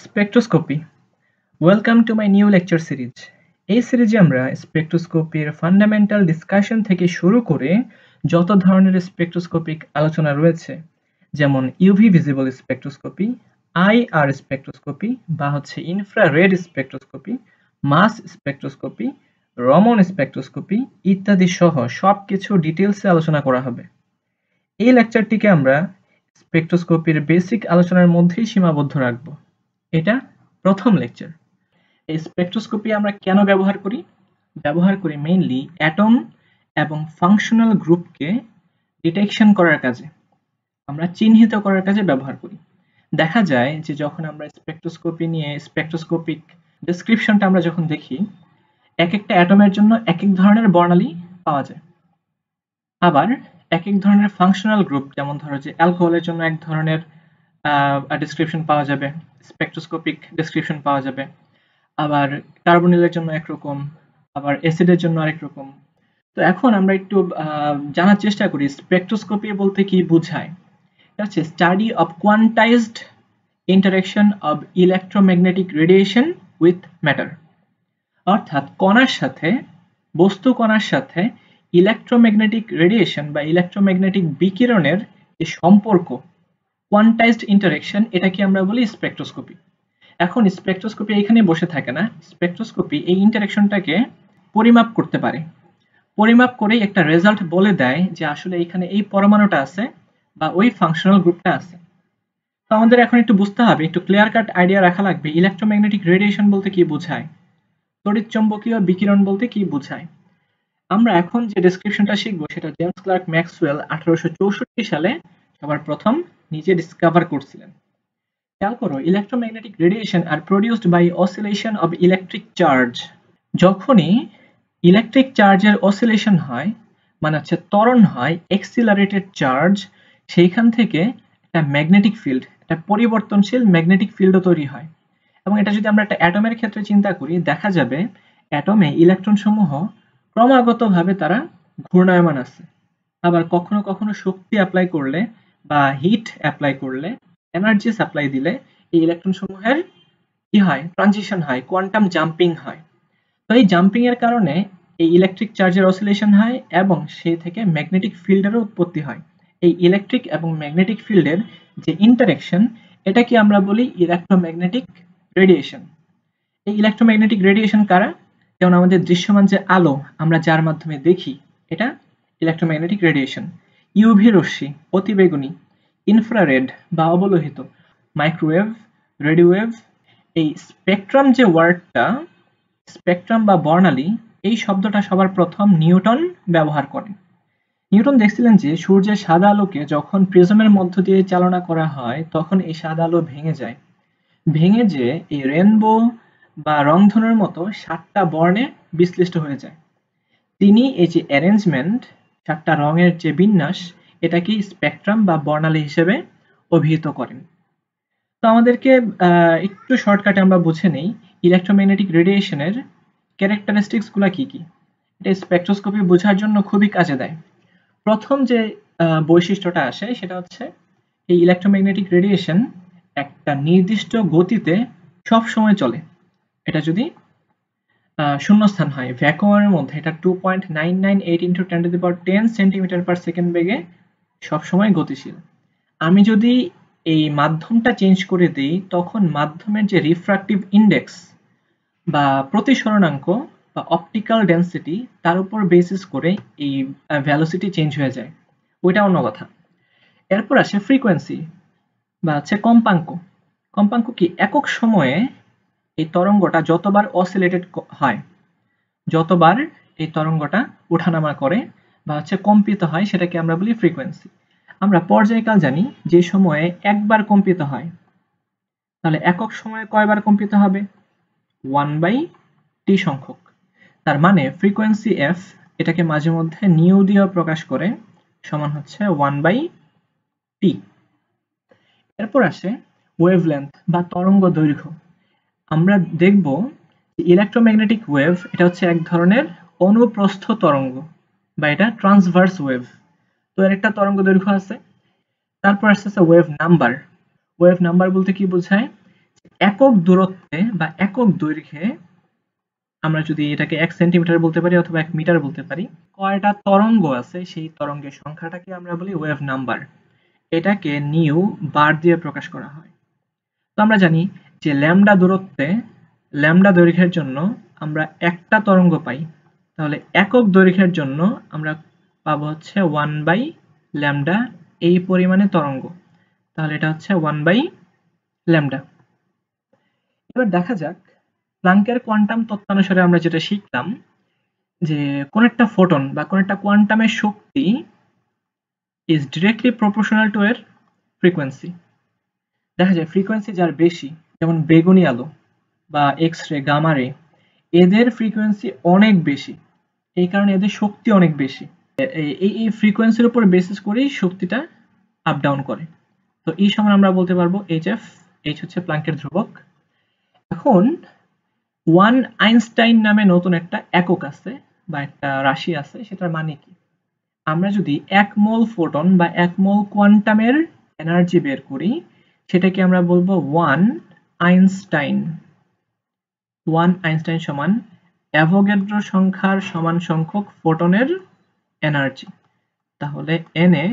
Spectroscopy welcome to my new lecture series. এই সিরিজে আমরা স্পেকট্রোস্কোপির ফান্ডামেন্টাল ডিসকাশন থেকে শুরু করে যত ধরনের স্পেকট্রোস্কোপিক আলোচনা রয়েছে, যেমন UV visible spectroscopy, IR spectroscopy বা infrared spectroscopy, mass spectroscopy, Raman spectroscopy ইত্যাদি সহ সবকিছু ডিটেলসে আলোচনা করা হবে। এই লেকচারটিকে আমরা স্পেকট্রোস্কোপির বেসিক আলোচনার মধ্যেই সীমাবদ্ধ রাখব। এটা প্রথম লেকচার। এই স্পেকট্রোস্কোপি আমরা কেন ব্যবহার করি? ব্যবহার করি মেইনলি অ্যাটম এবং ফাংশনাল গ্রুপকে ডিটেকশন করার কাজে, আমরা চিহ্নিত করার কাজে ব্যবহার করি। দেখা যায় যে যখন আমরা স্পেকট্রোস্কোপি নিয়ে স্পেকট্রোস্কোপিক ডেসক্রিপশনটা আমরা যখন দেখি, এক একটা অ্যাটমের জন্য এক এক ধরনের বর্ণালী পাওয়া যায়। আবার এক এক ধরনের ফাংশনাল গ্রুপ, যেমন ধরো যে অ্যালকোহলের জন্য এক ধরনের ডেসক্রিপশন পাওয়া যাবে, স্পেকট্রোস্কোপিক ডেসক্রিপশন পাওয়া যাবে। আবার কার্বনিলের জন্য একরকম, আবার অ্যাসিডের জন্য আরেক রকম। তো এখন আমরা একটু জানার চেষ্টা করি স্পেকট্রোস্কোপি বলতে কি বোঝায়। এটা হচ্ছে study of quantized interaction of electromagnetic radiation with matter. অর্থাৎ কণার সাথে, বস্তু কণার সাথে ইলেকট্রোম্যাগনেটিক রেডিয়েশন বা ইলেকট্রোম্যাগনেটিক বিকিরণের যে সম্পর্ক, কোয়ান্টাইজড ইন্টারেকশন, এটাকে আমরা বলি স্পেকট্রোস্কোপি। এখন স্পেকট্রোস্কোপি এখানে বসে থাকে না, স্পেকট্রোস্কোপি এই ইন্টারেকশনটাকে পরিমাপ করতে পারে। পরিমাপ করেই একটা রেজাল্ট বলে দেয় যে আসলে এখানে এই পরমাণুটা আছে বা ওই ফাংশনাল গ্রুপটা আছে। তো আমাদের এখন একটু বুঝতে হবে, একটু ক্লিয়ার কাট আইডিয়া রাখা লাগবে ইলেকট্রোম্যাগনেটিক রেডিয়েশন বলতে কি বোঝায়, তড়িৎচুম্বকীয় বিকিরণ বলতে কি বোঝায়। আমরা এখন যে ডেসক্রিপশনটা শিখবো সেটা জেমস ক্লার্ক ম্যাক্সওয়েল 1864 সালে সবার প্রথম নিজে ডিসকভার করছিলেন। খেয়াল করো, electromagnetic radiation are produced by oscillation of electric charge. যখনই ইলেকট্রিক চার্জের অসিলেশন হয়, মানে ত্বরণ হয়, এক্সিলারেটেড চার্জ, সেইখান থেকে একটা ম্যাগনেটিক ফিল্ড, একটা পরিবর্তনশীল ম্যাগনেটিক ফিল্ডও তৈরি হয়। এবং এটা যদি আমরা একটা অ্যাটমের ক্ষেত্রে চিন্তা করি, দেখা যাবে অ্যাটমে ইলেকট্রন সমূহ ক্রমাগতভাবে তারা ঘূর্ণায়মান আছে। আবার কখনো কখনো শক্তি অ্যাপ্লাই করলে বা হিট অ্যাপ্লাই করলে, এনার্জি সাপ্লাই দিলে এই ইলেকট্রন সমূহের কি হয়, ট্রানজিশন হয়, কোয়ান্টাম জাম্পিং হয়। তো এই জাম্পিং এর কারণে এই ইলেকট্রিক চার্জের অসিলেশন হয় এবং সেই থেকে ম্যাগনেটিক ফিল্ডেরও উৎপত্তি হয়। এই ইলেকট্রিক এবং ম্যাগনেটিক ফিল্ডের যে ইন্টারেকশন, এটাকে আমরা বলি ইলেকট্রোম্যাগনেটিক রেডিয়েশন। এই ইলেকট্রোম্যাগনেটিক রেডিয়েশন কারা? যেমন আমাদের দৃশ্যমান যে আলো আমরা যার মাধ্যমে দেখি, এটা ইলেকট্রোম্যাগনেটিক রেডিয়েশন। ইউভি রশ্মি, অতিবেগুনি, ইনফ্রারেড বা অবলোহিত, মাইক্রোওয়েভ, রেডিওওয়েভ। এই স্পেকট্রাম যে ওয়ার্ডটা, স্পেকট্রাম বা বর্ণালী, এই শব্দটা সবার প্রথম নিউটন ব্যবহার করেন। নিউটন দেখছিলেন যে সূর্যের সাদা আলোকে যখন প্রিজমের মধ্য দিয়ে চালনা করা হয়, তখন এই সাদা আলো ভেঙে যায়, ভেঙে যে এই রেনবো বা রংধনুর মতো 7টা বর্ণে বিশ্লিষ্ট হয়ে যায়। তিনি এই যে অ্যারেঞ্জমেন্ট, 7টা রঙের যে বিন্যাস, এটাকে স্পেকট্রাম বা বর্ণালী হিসেবে অভিহিত করেন। তো আমাদেরকে একটু শর্টকাটে আমরা বুঝে নেই ইলেকট্রোম্যাগনেটিক রেডিয়েশনের ক্যারেক্টারিস্টিক্স গুলা কি কি। এটা স্পেকট্রোস্কোপি বোঝার জন্য খুবই কাজে দেয়। প্রথম যে বৈশিষ্ট্যটা আসে সেটা হচ্ছে এই ইলেকট্রোম্যাগনেটিক রেডিয়েশন একটা নির্দিষ্ট গতিতে সব সময় চলে। এটা যদি শূন্যস্থান হয়, ভ্যাকুয়ামের মধ্যে, এটা 2.998 × 10⁻10 সেন্টিমিটার/সেকেন্ড বেগে সবসময় গতিশীল। আমি যদি এই মাধ্যমটা চেঞ্জ করে দিই, তখন মাধ্যমের যে রিফ্রাক্টিভ ইন্ডেক্স বা প্রতিসরণাঙ্ক বা অপটিক্যাল ডেন্সিটি, তার উপর বেসিস করে এই ভ্যালোসিটি চেঞ্জ হয়ে যায়, ওইটা অন্য কথা। এরপর আসে ফ্রিকোয়েন্সি বা কম্পাঙ্ক। কম্পাঙ্ক কি? একক সময়ে এই তরঙ্গটা যতবার অসিলেটেড হয়, যতবার এই তরঙ্গটা ওঠানামা করে বা কম্পিত হয়, সেটাকে আমরা বলি ফ্রিকোয়েন্সি। আমরা পর্যায়কাল জানি, যে সময়ে একবার কম্পিত হয়, তাহলে একক সময়ে কয়বার কম্পিত হবে? 1/t সংখ্যক। তার মানে ফ্রিকোয়েন্সি f, এটাকে মাঝে মধ্যে নিউ দিয়ে প্রকাশ করে, সমান হচ্ছে 1/t। এরপর আসে ওয়েভলেন্থ বা তরঙ্গ দৈর্ঘ্য। আমরা দেখব ইলেকট্রোম্যাগনেটিক ওয়েভ, এটা হচ্ছে এক ধরনের অনুপ্রস্থ তরঙ্গ বা এটা ট্রান্সভার্স ওয়েভ। তো এর একটা তরঙ্গ দৈর্ঘ্য আছে। তারপর আসছে ওয়েভ নাম্বার। ওয়েভ নাম্বার বলতে কি বোঝায়? একক দূরত্বে বা একক দৈর্ঘ্যে আমরা যদি এটাকে 1 সেন্টিমিটার বলতে পারি অথবা 1 মিটার বলতে পারি, কয়টা তরঙ্গ আছে সেই তরঙ্গের সংখ্যাটাকে আমরা বলি ওয়েভ নাম্বার। এটাকে নিউ বার দিয়ে প্রকাশ করা হয়। তো আমরা জানি যে ল্যামডা দূরত্বে ল্যামডা দৈর্ঘ্যের জন্য আমরা একটা তরঙ্গ পাই, তাহলে একক দৈর্ঘ্যের জন্য আমরা পাবো হচ্ছে 1 বাই ল্যামডা, এই পরিমাণে তরঙ্গ। তাহলে এটা হচ্ছে 1 বাই ল্যামডা। এবার দেখা যাক প্লাঙ্কের কোয়ান্টাম তত্ত্বানুসারে আমরা যেটা শিখলাম যে কোন একটা ফোটন বা কোন একটা কোয়ান্টামের শক্তি ইজ ডিরেক্টলি প্রপোর্শনাল টু এর ফ্রিকোয়েন্সি। দেখা যায় ফ্রিকোয়েন্সি যার বেশি, যেমন বেগুনি আলো বা এক্স রে, গামা রে, এদের ফ্রিকোয়েন্সি অনেক বেশি, এই কারণে এদের শক্তি অনেক বেশি। এই ফ্রিকোয়েন্সির উপর বেসিস করেই শক্তিটা আপ ডাউন করে। তো এই সমান আমরা বলতে পারবো এইচ হচ্ছে প্লাঙ্কের ধ্রুবক। এখন ওয়ান আইনস্টাইন নামে নতুন একটা একক আছে বা একটা রাশি আছে, সেটার মানে কি? আমরা যদি 1 মোল ফোটন বা 1 মোল কোয়ান্টামের এনার্জি বের করি, সেটাকে আমরা বলবো 1 আইনস্টাইন। 1 আইনস্টাইন সমান অ্যাভোগাড্রো সংখ্যার সমান সংখ্যক ফোটনের এনার্জি। তাহলে Na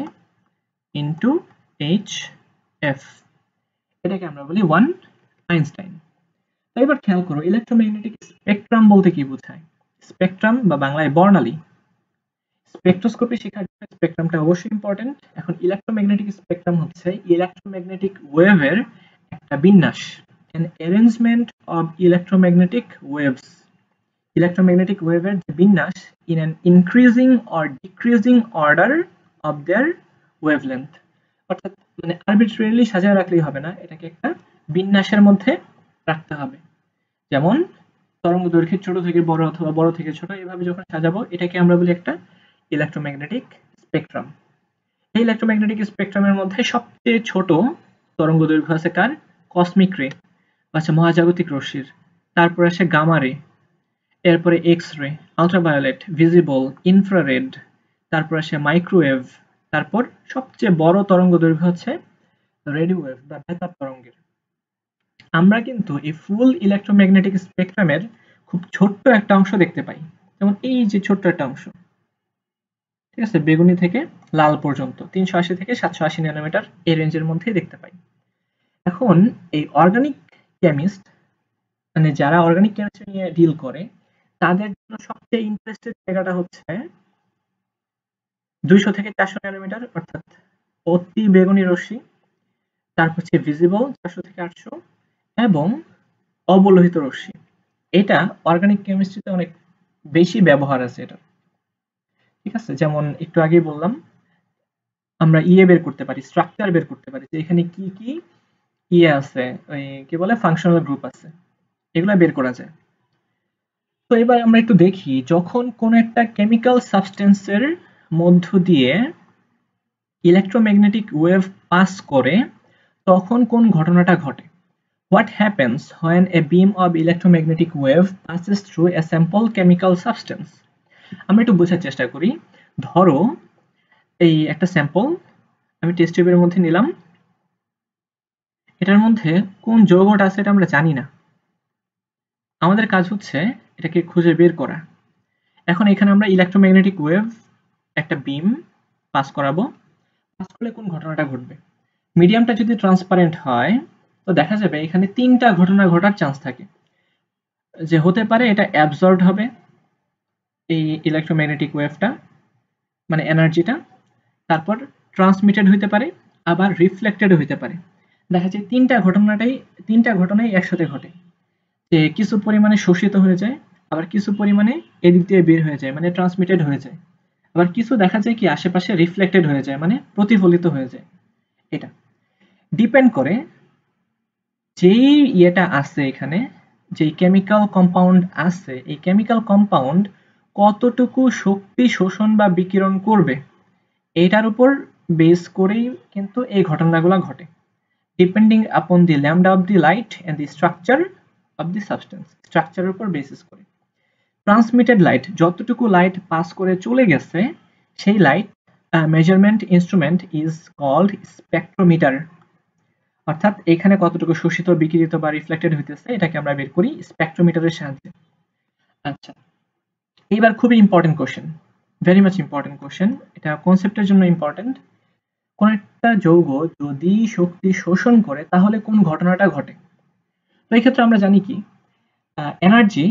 ইন্টু hf, এটাকে আমরা বলি 1 আইনস্টাইন। এবার খেয়াল করো ইলেকট্রোম্যাগনেটিক স্পেকট্রাম বলতে কি বোঝায়? স্পেকট্রাম বা বাংলায় বর্ণালী। স্পেকট্রোস্কোপি শেখার জন্য স্পেকট্রামটা অবশ্যই ইম্পর্টেন্ট। এখন ইলেকট্রোম্যাগনেটিক স্পেকট্রাম হচ্ছে ইলেকট্রোম্যাগনেটিক ওয়েভের একটা বিন্যাস, an arrangement of electromagnetic waves. Electromagnetic ওয়েভের যে বিন্যাস in an increasing or decreasing order of their wavelength, অর্থাৎ মানে আরবিট্রারিলি সাজায় রাখলেই হবে না, এটাকে একটা বিন্যাসের মধ্যে রাখতে হবে। যেমন তরঙ্গ দৈর্ঘ্য ছোট থেকে বড় অথবা বড় থেকে ছোট, এভাবে যখন সাজাবো এটাকে আমরা বলি একটা ইলেকট্রোম্যাগনেটিক স্পেকট্রাম। এই ইলেকট্রোম্যাগনেটিক স্পেকট্রামের মধ্যে সবচেয়ে ছোট তরঙ্গ দৈর্ঘ্য আছে কার? কসমিক রে, আচ্ছা মহাজাগতিক রশ্মির। তারপর আসে গামা রে, এরপরে X ray, ultraviolet, visible, infrared, তারপর আসে মাইক্রোওয়েভ, তারপর সবচেয়ে বড় তরঙ্গ দৈর্ঘ্য হচ্ছে রেডিও ওয়েভ বা বেতার তরঙ্গের। আমরা কিন্তু এই ফুল ইলেকট্রোম্যাগনেটিক স্পেকট্রামের খুব ছোট্ট একটা অংশ দেখতে পাই, যেমন এই যে ছোট্ট একটা অংশ, ঠিক আছে, বেগুনি থেকে লাল পর্যন্ত 380 থেকে 780 ন্যানোমিটার এই রেঞ্জের মধ্যেই দেখতে পাই। এখন এই অর্গানিক কেমিস্ট, মানে যারা অর্গানিক কেমিস্ট্রি নিয়ে ডিল করে, তাদের জন্য সবচেয়ে ইন্টারেস্টেড জায়গাটা হচ্ছে 200 থেকে 400 ন্যানোমিটার, অর্থাৎ অতি বেগুনি রশ্মি, তারপর হচ্ছে ভিজিবল 400 থেকে 800, এবং অবলোহিত রশ্মি। এটা অর্গানিক কেমিস্ট্রিতে অনেক বেশি ব্যবহার আছে এটা, ঠিক আছে। যেমন একটু আগেই বললাম আমরা বের করতে পারি, স্ট্রাকচার বের করতে পারি যে এখানে কি কি আছে, ওই কি বলে ফাংশনাল গ্রুপ আছে, এগুলা বের করা যায়। তো এবার আমরা একটু দেখি যখন কোন একটা কেমিক্যাল সাবস্টেন্সের মধ্য দিয়ে ইলেকট্রোম্যাগনেটিক ওয়েভ পাস করে তখন কোন ঘটনাটা ঘটে। What happens when a beam of electromagnetic wave passes through a sample chemical substance? আমরা একটু বোঝার চেষ্টা করি। ধরো এই একটা স্যাম্পল আমি টেস্ট টিউবের মধ্যে নিলাম, এটার মধ্যে কোন যৌগটা আছে এটা আমরা জানি না, আমাদের কাজ হচ্ছে এটাকে খুঁজে বের করা। এখন এখানে আমরা ইলেকট্রোম্যাগনেটিক ওয়েভ একটা বিম পাস করাবো, পাস করলে কোন ঘটনাটা ঘটবে। মিডিয়ামটা যদি ট্রান্সপারেন্ট হয় তো দেখা যাবে এখানে 3টা ঘটনা ঘটার চান্স থাকে, যে হতে পারে এটা অ্যাবজর্বড হবে এই ইলেকট্রোম্যাগনেটিক ওয়েভটা, মানে এনার্জিটা, তারপর ট্রান্সমিটেড হইতে পারে, আবার রিফ্লেক্টেড হইতে পারে। দেখা যায় 3টা ঘটনাই একসাথে ঘটে, যে কিছু পরিমাণে শোষিত হয়ে যায়, আবার কিছু পরিমাণে এদিক দিয়ে বের হয়ে যায় মানে ট্রান্সমিটেড হয়ে যায়, আবার কিছু দেখা যায় কি আশেপাশে রিফ্লেক্টেড হয়ে যায় মানে প্রতিফলিত হয়ে যায়। এটা ডিপেন্ড করে যেই ইয়েটা আছে এখানে, যেই কেমিক্যাল কম্পাউন্ড আছে, এই কেমিক্যাল কম্পাউন্ড কতটুকু শক্তি শোষণ বা বিকিরণ করবে, এটার উপর বেস করেই কিন্তু এই ঘটনাগুলো ঘটে, depending upon the lambda of the light and the structure of the substance, স্ট্রাকচারের উপর বেসিস করে। ট্রান্সমিটেড লাইট, যতটুকু লাইট পাস করে চলে গেছে সেই light measurement instrument is called spectrometer. অর্থাৎ এখানে কতটুকু শোষিত, বিকিরিত বা রিফ্লেক্টেড হইতেছে এটাকে আমরা বের করি স্পেকট্রোমিটারের সাহায্যে। আচ্ছা, এইবার খুবই important question, very much important question. এটা কনসেপ্টের জন্য ইম্পর্টেন্ট। কোন একটা যৌগ যদি শক্তি শোষণ করে তাহলে কোন ঘটনাটা ঘটে? তো এই ক্ষেত্রে আমরা জানি কি এনার্জি,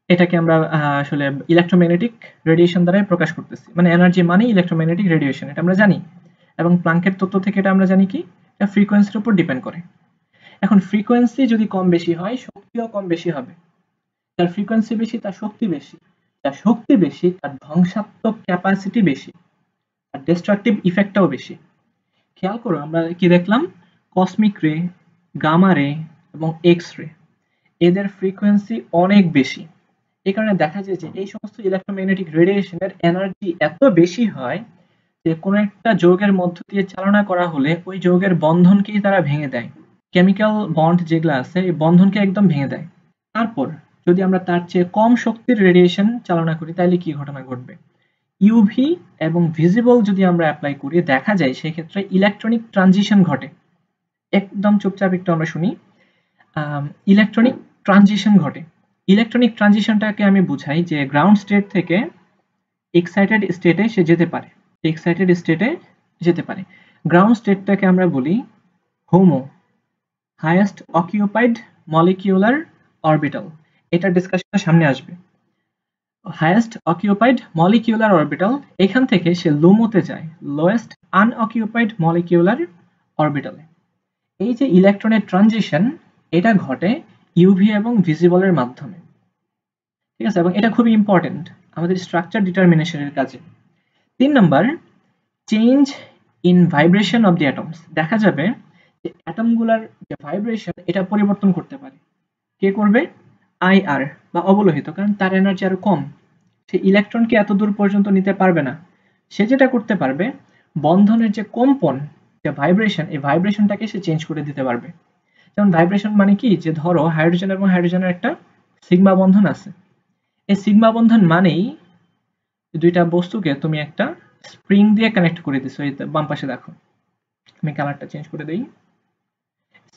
এটাকে আমরা আসলে ইলেকট্রোম্যাগনেটিক রেডিয়েশন দ্বারাই প্রকাশ করতেছি, মানে এনার্জি মানে ইলেকট্রোম্যাগনেটিক রেডিয়েশন, এটা আমরা জানি। এবং প্লাঙ্কের তত্ত্ব থেকে এটা আমরা জানি কি এটা ফ্রিকোয়েন্সির উপর ডিপেন্ড করে। এখন ফ্রিকোয়েন্সি যদি কম বেশি হয় শক্তিও কম বেশি হবে। যার ফ্রিকোয়েন্সি বেশি তার শক্তি বেশি, যার শক্তি বেশি তার ধ্বংসাত্মক ক্যাপাসিটি বেশি, আর ডিস্ট্রাকটিভ ইফেক্টটাও বেশি। খেয়াল করো আমরা কি দেখলাম, কসমিক রে, গামা রে এবং এক্স রে, এদের ফ্রিকোয়েন্সি অনেক বেশি। এই কারণে দেখা যায় যে এই সমস্ত ইলেকট্রোম্যাগনেটিক রেডিয়েশনের এনার্জি এত বেশি হয় যে কোনো একটা যৌগের মধ্য দিয়ে চালনা করা হলে ওই যৌগের বন্ধনকেই তারা ভেঙে দেয়। কেমিক্যাল বন্ড যেগুলো আছে এই বন্ধনকে একদম ভেঙে দেয়। তারপর যদি আমরা তার চেয়ে কম শক্তির রেডিয়েশন চালনা করি তাহলে কি ঘটনা ঘটবে? ইউভি এবং ভিজিবল যদি আমরা অ্যাপ্লাই করি দেখা যায় সেক্ষেত্রে ইলেকট্রনিক ট্রানজিশন ঘটে। একদম চুপচাপ একটু আমরা শুনি। ইলেকট্রনিক ট্রানজিশন ঘটে। ইলেকট্রনিক ট্রানজিশনটাকে আমি বুঝাই যে গ্রাউন্ড স্টেট থেকে এক্সাইটেড স্টেটে সে যেতে পারে, এক্সাইটেড স্টেটে যেতে পারে। গ্রাউন্ড স্টেটটাকে আমরা বলি হোমো, হাইয়েস্ট অকিউপাইড মলিকিউলার অরবিটাল। এটা ডিসকাশনের সামনে আসবে। হাইয়েস্ট অকিউপাইড মলিকিউলার অরবিটাল, এখান থেকে সে লুমোতে যায়, লোয়েস্ট আনঅকিউপাইড মলিকিউলার অরবিটালে। এই যে ইলেকট্রনের ট্রানজিশন এটা ঘটে ইউভি এবং ভিজিবলের মাধ্যমে, ঠিক আছে? এবং এটা খুবই ইম্পর্টেন্ট আমাদের স্ট্রাকচার ডিটারমিনেশনের কাজে। 3 number, change in vibration of the atoms. দেখা যাবে যে অ্যাটমগুলোর যে ভাইব্রেশন এটা পরিবর্তন করতে পারে। কে করবে? আইআর বা অবলোহিত, কারণ তার এনার্জি আরো কম, সে ইলেকট্রনকে এত দূর পর্যন্ত নিতে পারবে না। সে যেটা করতে পারবে বন্ধনের যে কম্পন, যে ভাইব্রেশন, এই ভাইব্রেশনটাকে সে চেঞ্জ করে দিতে পারবে। যেমন ভাইব্রেশন মানে কি, যে ধরো হাইড্রোজেন এবং হাইড্রোজেনের একটা সিগমা বন্ধন আছে। এই সিগমা বন্ধন মানেই দুইটা বস্তুকে তুমি একটা স্প্রিং দিয়ে কানেক্ট করে দিছো। এই বাম পাশে দেখো, আমি কালারটা চেঞ্জ করে দেই।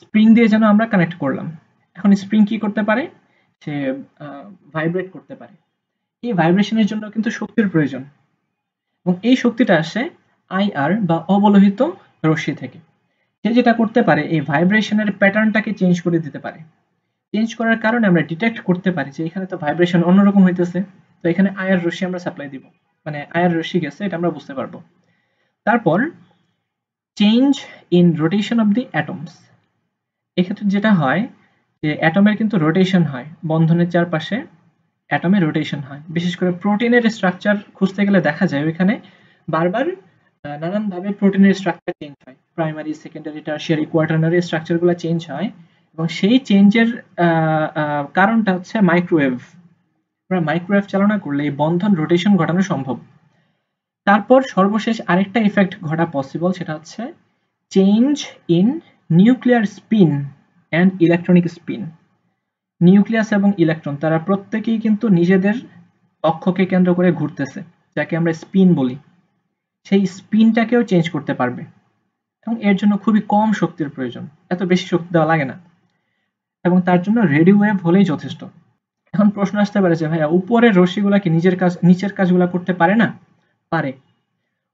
স্প্রিং দিয়ে যেন আমরা কানেক্ট করলাম। এখন স্প্রিং কি করতে পারে? সে ভাইব্রেট করতে পারে। এই ভাইব্রেশনের জন্য কিন্তু শক্তির প্রয়োজন, এবং এই শক্তিটা আসে আইআর বা অবলোহিত রশ্মি থেকে। সে যেটা করতে পারে এই ভাইব্রেশনের প্যাটার্নটাকে চেঞ্জ করে দিতে পারে। চেঞ্জ করার কারণে আমরা ডিটেক্ট করতে পারি যে এখানে তো ভাইব্রেশন অন্যরকম হইতেছে, তো এখানে আইআর রশ্মি আমরা সাপ্লাই দিব, মানে আইআর রশ্মি গেছে, এটা আমরা বুঝতে পারবো। তারপর change in rotation of the atoms. এক্ষেত্রে যেটা হয় যে অ্যাটমের কিন্তু রোটেশন হয়, বন্ধনের চারপাশে অ্যাটমের রোটেশন হয়। বিশেষ করে প্রোটিনের স্ট্রাকচার খুঁজতে গেলে দেখা যায় ওইখানে বারবার নানানভাবে প্রোটিনের স্ট্রাকচার চেঞ্জ হয়, প্রাইমারি, সেকেন্ডারি, টারশিয়ারি, কোয়াটারনারি স্ট্রাকচারগুলো চেঞ্জ হয়, এবং সেই চেঞ্জের কারণটা হচ্ছে মাইক্রোওয়েভ। আমরা মাইক্রোওয়েভ চালনা করলে এই বন্ধন রোটেশন ঘটানো সম্ভব। তারপর সর্বশেষ আরেকটা ইফেক্ট ঘটা পসিবল, সেটা হচ্ছে change in nuclear spin and electronic spin. Nucleus এবং ইলেকট্রন তারা প্রত্যেকেই কিন্তু নিজেদের অক্ষকে কেন্দ্র করে ঘুরতেছে, যাকে আমরা স্পিন বলি। সেই স্পিনটাকেও চেঞ্জ করতে পারবে, এবং এর জন্য খুবই কম শক্তির প্রয়োজন, এত বেশি শক্তি দেওয়া লাগে না, এবং তার জন্য রেডিও ওয়েভ হলেই যথেষ্ট। এখন প্রশ্ন আসতে পারে যে ভাইয়া উপরের রশ্মিগুলা কি নিচের কাজগুলা করতে পারে না? পারে।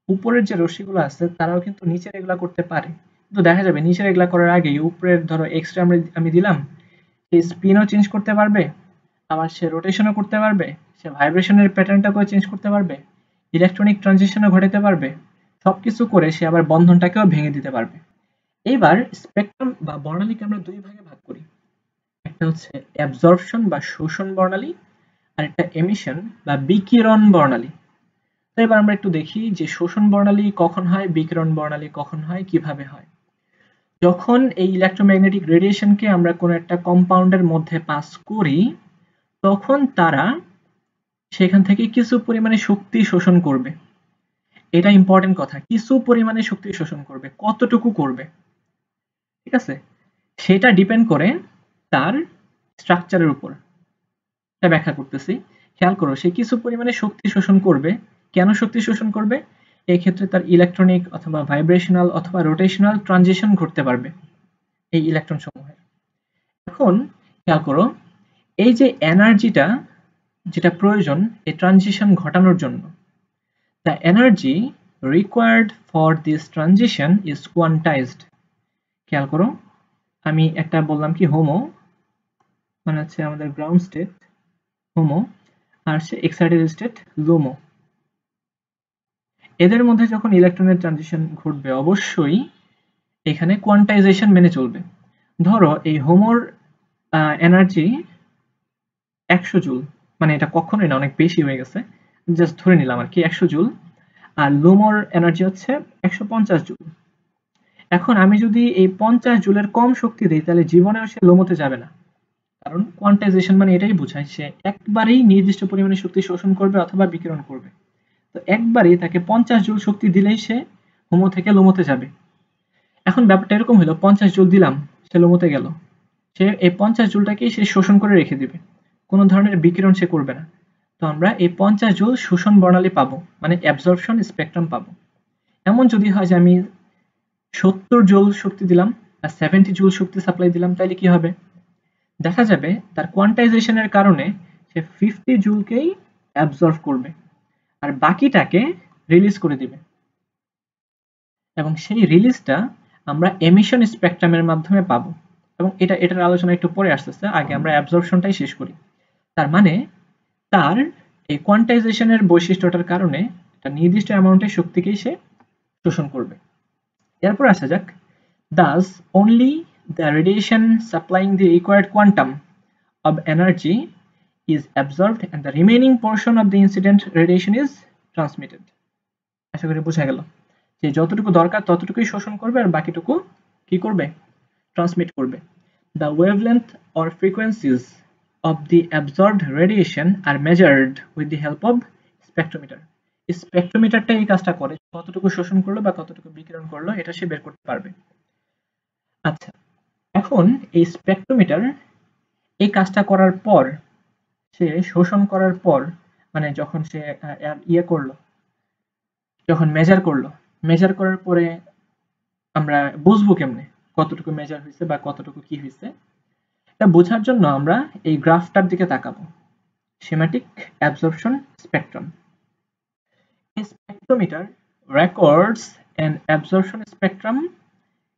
উপরের যে রশ্মিগুলো আছে তারাও কিন্তু নিচের এগুলা করতে পারে, কিন্তু দেখা যাবে নিচের এগুলা করার আগে উপরের ধরো এক্সরে আমি দিলাম, সে স্পিনও চেঞ্জ করতে পারবে, আবার সে রোটেশনও করতে পারবে, সে ভাইব্রেশনের প্যাটার্নটাকেও চেঞ্জ করতে পারবে, ইলেকট্রনিক ট্রানজিশনও ঘটাতে পারবে, সবকিছু করে সে আবার বন্ধনটাকেও ভেঙে দিতে পারবে। এইবার স্পেকট্রাম বা বর্ণালীকে আমরা দুই ভাগে ভাগ করি, একটা হচ্ছে অ্যাবজর্পশন বা শোষণ বর্ণালী, আর একটা এমিশন বা বিকিরণ বর্ণালী। তো এবার আমরা একটু দেখি যে শোষণ বর্ণালী কখন হয়, বিকিরণ বর্ণালী কখন হয়, কিভাবে হয়। যখন এই ইলেকট্রোম্যাগনেটিক রেডিয়েশনকে আমরা কোনো একটা কম্পাউন্ডের মধ্যে পাস করি তখন তারা সেখান থেকে কিছু পরিমাণে শক্তি শোষণ করবে। এটা ইম্পর্টেন্ট কথা, কিছু পরিমাণে শক্তি শোষণ করবে, কতটুকু করবে, ঠিক আছে? সেটা ডিপেন্ড করে তার স্ট্রাকচারের উপর। এটা ব্যাখ্যা করতেছি, খেয়াল করো। সে কিছু পরিমাণে শক্তি শোষণ করবে। কেন শক্তি শোষণ করবে? এই ক্ষেত্রে তার ইলেকট্রনিক অথবা ভাইব্রেশনাল অথবা রোটেশনাল ট্রানজিশন ঘটতে পারবে। এই ইলেকট্রন সমূহের। এখন খেয়াল করো, এই যে এনার্জিটা যেটা প্রয়োজন এই ট্রানজিশন ঘটানোর জন্য, the energy required for this transition is quantized. খেয়াল করো, আমি একটা বললাম কি হোমো মানে হচ্ছে আমাদের গ্রাউন্ড স্টেট হোমো, আর সে এক্সাইটেড স্টেট লোমো। এদের মধ্যে যখন ইলেকট্রনের ট্রানজিশন ঘটবে অবশ্যই এখানে কোয়ান্টাইজেশন মেনে চলবে। ধরো এই হোমোর এনার্জি 100 জুল, মানে এটা কখনোই না, অনেক বেশি হয়ে গেছে, জাস্ট ধরে নিলাম আর কি 100 জুল, আর লোমোর এনার্জি হচ্ছে 150 জুল। এখন আমি যদি এই 50 জুলের কম শক্তি দিই তাহলে জীবনেও সে লোমোতে যাবে না, কারণ কোয়ান্টাইজেশন মানে এটাই বোঝায় সে একবারেই নির্দিষ্ট পরিমাণে শক্তি শোষণ করবে অথবা বিকিরণ করবে। তো একবারেই তাকে 50 জুল শক্তি দিলেই সে হোমো থেকে লোমোতে যাবে। এখন ব্যাপারটা এরকম হলো, 50 জুল দিলাম, সে লোমোতে গেল, সে এই 50 জুলটাকেই সে শোষণ করে রেখে দিবে, কোনো ধরনের বিকিরণ সে করবে না। তো আমরা এই 50 জুল শোষণ বর্ণালী পাবো, মানে অ্যাবজর্পশন স্পেকট্রাম পাবো। এমন যদি হয় যে আমি 70 জুল শক্তি দিলাম আর 70 জুল শক্তি সাপ্লাই দিলাম, তাহলে কি হবে? দেখা যাবে তার কোয়ান্টাইজেশনের কারণে সে 50 জুলকেই অ্যাবজর্ব করবে আর বাকিটাকে রিলিজ করে দিবে, এবং সেই রিলিজটা আমরা এমিশন স্পেকট্রামের মাধ্যমে পাবো। এবং এটার আলোচনা একটু পরে আসতেছে, আগে আমরা অ্যাবজর্পশনটাই শেষ করি। তার মানে তার এই কোয়ান্টাইজেশনের বৈশিষ্ট্যটার কারণে একটা নির্দিষ্ট অ্যামাউন্টের শক্তিকেই সে শোষণ করবে। এরপর আসা যাক, thus only the radiation supplying the required quantum of energy is absorbed and the remaining portion of the incident radiation is transmitted. আশা করি বোঝা গেল যে যতটুকু দরকার ততটুকুই শোষণ করবে আর বাকিটুকু কি করবে? ট্রান্সমিট করবে। The wavelength or frequencies of the absorbed radiation are measured with the help of spectrometer. স্পেকট্রোমিটারটা এই কাজটা করে, কতটুকু শোষণ করলো বা কতটুকু বিকিরণ করলো এটা সে বের করতে পারবে। আচ্ছা, এখন এই স্পেকট্রোমিটার এই কাজটা করার পর, সে শোষণ করার পর, মানে যখন সে ইয়ে করলো, যখন মেজার করার পরে আমরা বুঝবো কেমনে কতটুকু মেজার হয়েছে বা কতটুকু কি হয়েছে? এটা বোঝার জন্য আমরা এই গ্রাফটার দিকে তাকাবো, schematic absorption spectrum. A spectrometer records an absorption spectrum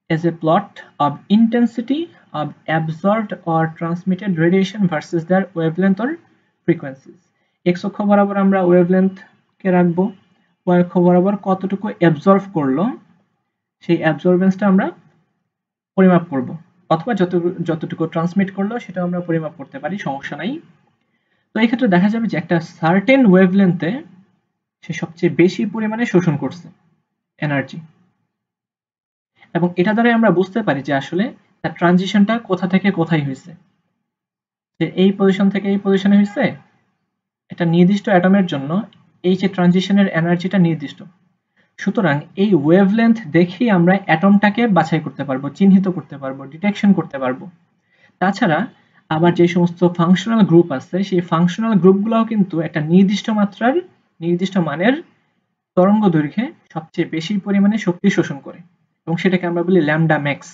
as a plot of intensity of absorbed or transmitted radiation versus their wavelength or frequencies. x অক্ষ বরাবর আমরা ওয়েভলেন্থ কে রাখবো, y অক্ষ বরাবর কতটুকু অ্যাবজর্ব করলো সেই অ্যাবজর্বেন্সটা আমরা পরিমাপ করব, অথবা যতটুকু ট্রান্সমিট করলো সেটা আমরা পরিমাপ করতে পারি, সমস্যা নাই। তো এই ক্ষেত্রে দেখা যাবে যে একটা সার্টেন ওয়েভলেন্থে সে সবচেয়ে বেশি পরিমাণে শোষণ করছে এনার্জি, এবং এটা দ্বারা আমরা বুঝতে পারি যে আসলে তার ট্রানজিশনটা কোথা থেকে কোথায় হয়েছে, যে এই পজিশন থেকে এই পজিশনে হয়েছে। এটা নির্দিষ্ট অ্যাটমের জন্য এই যে ট্রানজিশনের এনার্জিটা নির্দিষ্ট, সুতরাং এই ওয়েভলেন্থ দেখেই আমরা অ্যাটমটাকে বাছাই করতে পারবো, চিহ্নিত করতে পারবো, ডিটেকশন করতে পারবো। তাছাড়া আবার যে সমস্ত ফাংশনাল গ্রুপ আছে সেই ফাংশনাল গ্রুপগুলোও কিন্তু একটা নির্দিষ্ট মাত্রার নির্দিষ্ট মানের তরঙ্গ দৈর্ঘ্যে সবচেয়ে বেশি পরিমাণে শক্তি শোষণ করে, এবং সেটাকে আমরা বলি ল্যামডা ম্যাক্স।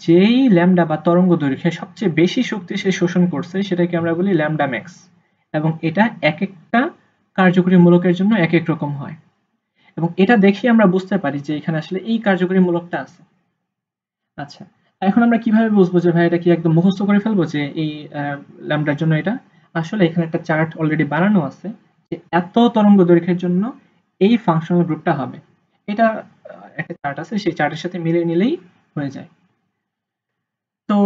যেই ল্যামডা বা তরঙ্গ দৈর্ঘ্যে সবচেয়ে বেশি শক্তি সে শোষণ করছে সেটাকে আমরা বলি ল্যামডা ম্যাক্স, এবং এটা এক একটা কার্যকরী মূলকের জন্য এক এক রকম হয়, এবং এটা দেখে আমরা বুঝতে পারি যে এখানে আসলে এই কার্যকরী মূলকটা আছে। আচ্ছা, এখন আমরা কিভাবে বুঝবো যে ভাই এটা কি একদম মুখস্থ করে ফেলবো যে এই ল্যামডার জন্য এটা? আসলে এখানে একটা চার্ট অলরেডি বানানো আছে যে এত তরঙ্গ দৈর্ঘ্যের জন্য এই ফাংশনাল গ্রুপটা হবে। এটা একটা চার্ট আছে, সেই চার্টের সাথে মিলিয়ে নিলেই হয়ে যায়। তো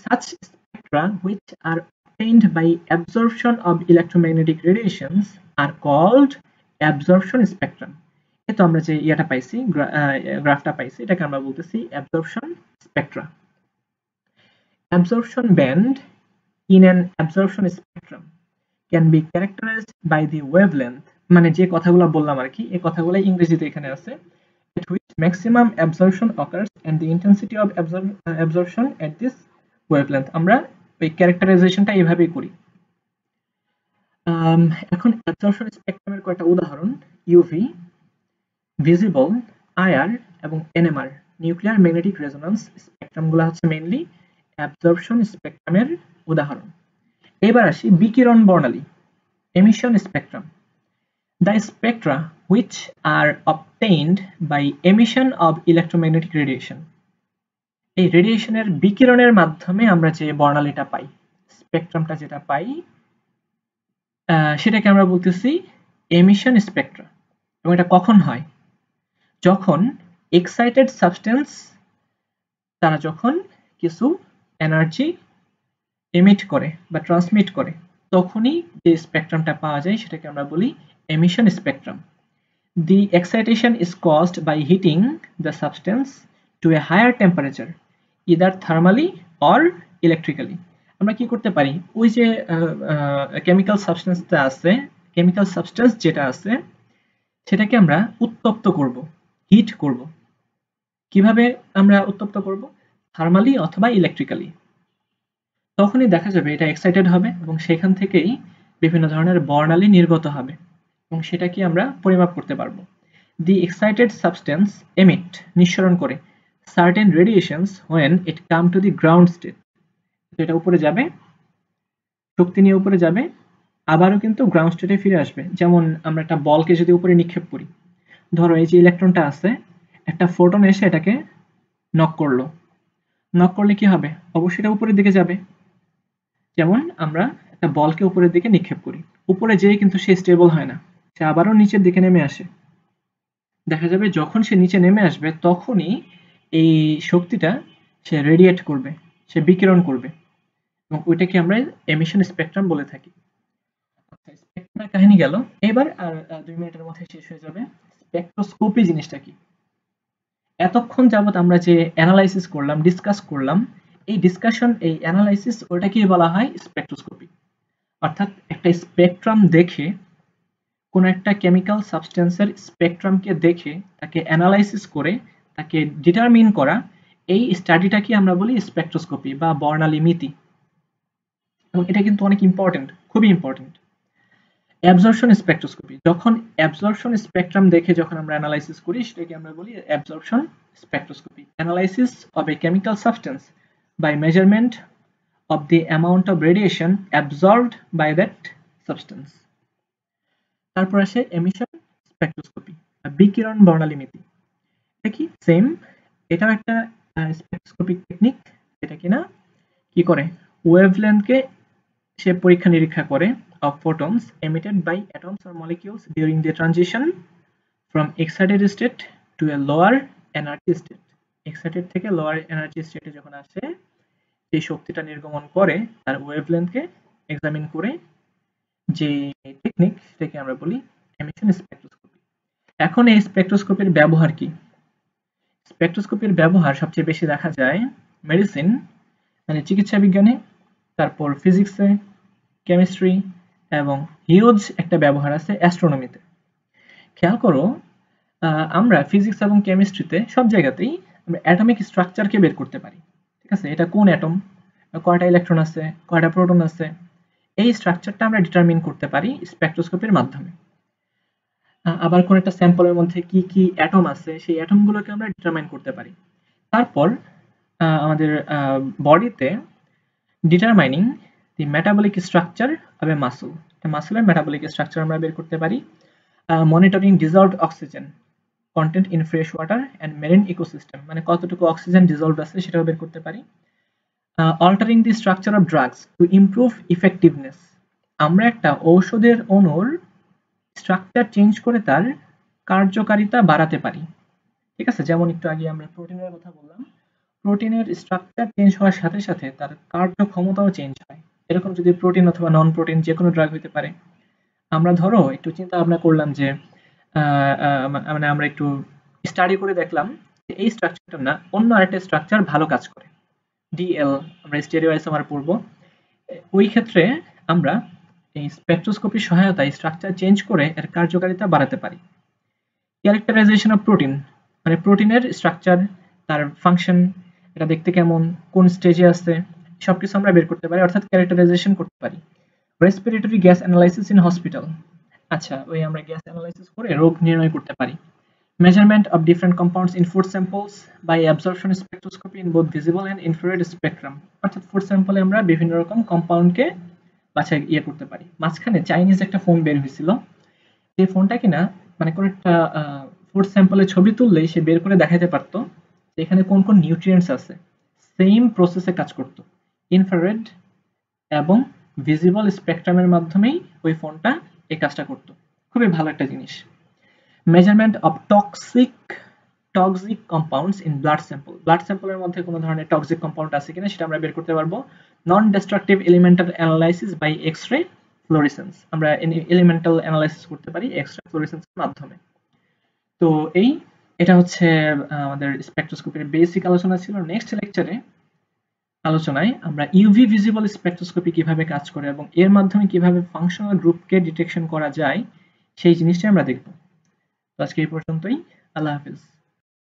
such spectra which are obtained by absorption of electromagnetic radiations are called absorption spectrum. তো আমরা যে ইয়াটা পাইছি, গ্রাফটা পাইছি, এটাকে আমরা বলতেছি absorption spectra. Absorption band in an absorption spectrum can be characterized by the wavelength, মানে যে কথাগুলো বললাম আর কি, এই কথাগুলো ইংরেজিতে এখানে আছে, at which maximum absorption occurs and the intensity of absorption at this wavelength. আমরা এই ক্যারেক্টারাইজেশনটা এইভাবেই করি। এখন অ্যাবজর্পশন স্পেকট্রামের কয়েকটা উদাহরণ: ইউভি, ভিজিবল, আইআর এবং এনএমআর। নিউক্লিয়ার ম্যাগনেটিক রেজোন্যান্স স্পেকট্রামগুলো হচ্ছে মেইনলি অ্যাবজর্পশন স্পেকট্রামের উদাহরণ। এবার আসি বিকিরণ বর্ণালী, emission spectrum. The spectra which are obtained by emission of electromagnetic radiation. এই রেডিয়েশনের বিকিরণের মাধ্যমে আমরা যে বর্ণালীটা পাই, স্পেকট্রামটা যেটা পাই, সেটাকে আমরা বলতেছি এমিশন স্পেকট্রা। এবং এটা কখন হয়? যখন এক্সাইটেড সাবস্টেন্স তারা যখন কিছু এনার্জি এমিট করে বা ট্রান্সমিট করে, তখনই যে স্পেকট্রামটা পাওয়া যায় সেটাকে আমরা বলি emission spectrum. The excitation is caused by heating the substance to a higher temperature, either thermally or electrically. আমরা কি করতে পারি, ওই যে কেমিক্যাল সাবস্টেন্সটা আছে, কেমিক্যাল সাবস্টেন্স যেটা আছে সেটাকে আমরা উত্তপ্ত করব, হিট করব। কিভাবে আমরা উত্তপ্ত করব? থার্মালি অথবা ইলেকট্রিক্যালি। তখনই দেখা যাবে এটা এক্সাইটেড হবে এবং সেখান থেকেই বিভিন্ন ধরনের বর্ণালী নির্গত হবে এবং সেটাকে আমরা পরিমাপ করতে পারবো। The excited substance emit, নিঃসরণ করে, certain radiations when it come to the ground state. তো এটা উপরে যাবে, শক্তি নিয়ে উপরে যাবে, আবারও কিন্তু গ্রাউন্ড স্টেটে ফিরে আসবে। যেমন আমরা একটা বলকে যদি উপরে নিক্ষেপ করি, ধরো এই যে ইলেকট্রনটা আছে, একটা ফোটন এসে এটাকে নক করলো, নক করলে কি হবে? অবশ্যই এটা উপরের দিকে যাবে। যেমন আমরা একটা বলকে উপরের দিকে নিক্ষেপ করি, উপরে যেয়ে কিন্তু সে স্টেবল হয় না, সে আবারও নিচের দিকে নেমে আসে। দেখা যাবে যখন সে নিচে নেমে আসবে তখনই এই শক্তিটা সে রেডিয়েট করবে, সে বিকিরণ করবে এবং ওইটাকে আমরা এমিশন স্পেকট্রাম বলে থাকি। আচ্ছা, স্পেকট্রামের কাহিনী গেল। এবার আর 2 মিনিটের মধ্যে শেষ হয়ে যাবে। স্পেকট্রোস্কোপি জিনিসটা কি? এতক্ষণ যাবত আমরা যে অ্যানালাইসিস করলাম, ডিসকাস করলাম, এই ডিসকাশন, এই অ্যানালাইসিস, ওটাকেই বলা হয় স্পেকট্রোস্কোপি। অর্থাৎ একটা স্পেকট্রাম দেখে, কোন একটা কেমিক্যাল সাবস্টেন্সের স্পেকট্রামকে দেখে তাকে অ্যানালাইসিস করে তাকে ডিটারমিন করা, এই স্টাডিটাকে আমরা বলি স্পেকট্রোস্কোপি বা বর্ণালীমিতি। এবং এটা কিন্তু অনেক ইম্পর্টেন্ট, খুবই ইম্পর্টেন্ট। অ্যাবজর্পশন স্পেকট্রোস্কোপি, যখন অ্যাবজর্পশন স্পেকট্রাম দেখে যখন আমরা অ্যানালাইসিস করি সেটাকে আমরা বলি absorption spectroscopy. Analysis of a chemical substance by measurement of the amount of radiation absorbed by that substance. তারপর আসে এমিশন স্পেকট্রোস্কোপি, বিকিরণ বর্ণালীমিতি। এটা কি? সেম, এটাও একটা স্পেকট্রোস্কোপিক টেকনিক, যেটা কিনা কি করে, ওয়েভলেন্থকে সে পরীক্ষা নিরীক্ষা করে of photons emitted by atoms or molecules during the transition from excited state to a lower energy state. Excited থেকে লোয়ার এনার্জি স্টেটে যখন আসে, সেই শক্তিটা নির্গমন করে তার ওয়েভলেন্থকে এক্সামিন করে যে টেকনিক, সেটাকে আমরা বলি এমিশন স্পেকট্রোস্কোপি। এখন এই স্পেকট্রোস্কোপির ব্যবহার কি? স্পেকট্রোস্কোপির ব্যবহার সবচেয়ে বেশি দেখা যায় মেডিসিন, মানে চিকিৎসা বিজ্ঞানে, তারপর ফিজিক্সে, কেমিস্ট্রি, এবং হিউজ একটা ব্যবহার আছে অ্যাস্ট্রোনমিতে। খেয়াল করো, আমরা ফিজিক্স এবং কেমিস্ট্রিতে সব জায়গাতেই আমরা অ্যাটমিক স্ট্রাকচারকে বের করতে পারি। ঠিক আছে, এটা কোন অ্যাটম, কয়টা ইলেকট্রন আছে, কয়টা প্রোটন আছে, এই স্ট্রাকচারটা আমরা ডিটারমিন করতে পারি স্পেকট্রোস্কোপির মাধ্যমে। আবার কোন একটা স্যাম্পলের মধ্যে কি কি অ্যাটম আছে, সেই অ্যাটমগুলোকে আমরা ডিটারমাইন করতে পারি। তারপর আমাদের বডিতে determining the metabolic structure of a muscle, মাসলের মেটাবলিক স্ট্রাকচার আমরা বের করতে পারি। Monitoring dissolved oxygen content in fresh water and marine ecosystem, মানে কতটুকু অক্সিজেন ডিজলভড আছে সেটাও বের করতে পারি। Altering the structure of drugs to improve effectiveness, আমরা একটা ঔষধের অণুর স্ট্রাকচার চেঞ্জ করে তার কার্যকারিতা বাড়াতে পারি। ঠিক আছে, যেমন একটু আগে আমরা প্রোটিনের কথা বললাম, প্রোটিনের স্ট্রাকচার চেঞ্জ হওয়ার সাথে সাথে তার কার্যক্ষমতাও চেঞ্জ হয়। এরকম যদি প্রোটিন অথবা নন প্রোটিন যে কোনো ড্রাগ হতে পারে। আমরা ধরো একটু চিন্তা ভাবনা করলাম যে মানে আমরা একটু স্টাডি করে দেখলাম যে এই স্ট্রাকচারটা না, অন্য আরেকটা স্ট্রাকচার ভালো কাজ করে, ডিএল, আমরা স্টেরিওআইসোমার পড়বো। ওই ক্ষেত্রে আমরা এই স্পেকট্রোস্কোপির সহায়তায় স্ট্রাকচার চেঞ্জ করে এর কার্যকারিতা বাড়াতে পারি। ক্যারেক্টারাইজেশন অফ প্রোটিন, মানে প্রোটিনের স্ট্রাকচার, তার ফাংশন, এটা দেখতে কেমন, কোন স্টেজে আছে, সবকিছু আমরা বের করতে পারি, অর্থাৎ ক্যারেক্টারাইজেশন করতে পারি। Respiratory gas analysis in hospital, আচ্ছা ওই আমরা গ্যাস অ্যানালাইসিস করে রোগ নির্ণয় করতে পারি। Measurement of different compounds in food samples by absorption spectroscopy in both visible and infrared spectrum। অর্থাৎ ফুড স্যাম্পলে আমরা বিভিন্ন রকম কম্পাউন্ডকে বাছাই করতে পারি। মাঝখানে চাইনিজ একটা ফোন বের হয়েছিল, যে ফোনটা কিনা মানে কোন একটা ফুড স্যাম্পলের ছবি তুললেই সে বের করে দেখাতে পারতো এখানে কোন কোন নিউট্রিয়েন্টস আছে। সেম প্রসেসে কাজ করতো, ইনফ্রারেড এবং ভিজিবল স্পেকট্রামের মাধ্যমেই ওই ফোনটা এই কাজটা করতো। খুবই ভালো একটা জিনিস। Measurement of toxic compounds in blood sample. Blood স্যাম্পলের মধ্যে কোনো ধরনের টক্সিক কম্পাউন্ড আছে কিনা সেটা আমরা বের করতে পারবো। Non destructive elemental analysis by X-ray fluorescence. আমরা এলিমেন্টাল অ্যানালাইসিস করতে পারি এক্স-রে ফ্লোরেসেন্সের মাধ্যমে। তো এটা হচ্ছে আমাদের স্পেকট্রোস্কোপির বেসিক আলোচনা ছিল। নেক্সট লেকচারে আলোচনায় আমরা ইউভি ভিজিবল স্পেকট্রোস্কোপি কিভাবে কাজ করে এবং এর মাধ্যমে কিভাবে ফাংশনাল গ্রুপকে ডিটেকশন করা যায় সেই জিনিসটা আমরা দেখব। তো আজকে এই পর্যন্তই। আল্লাহ হাফেজ।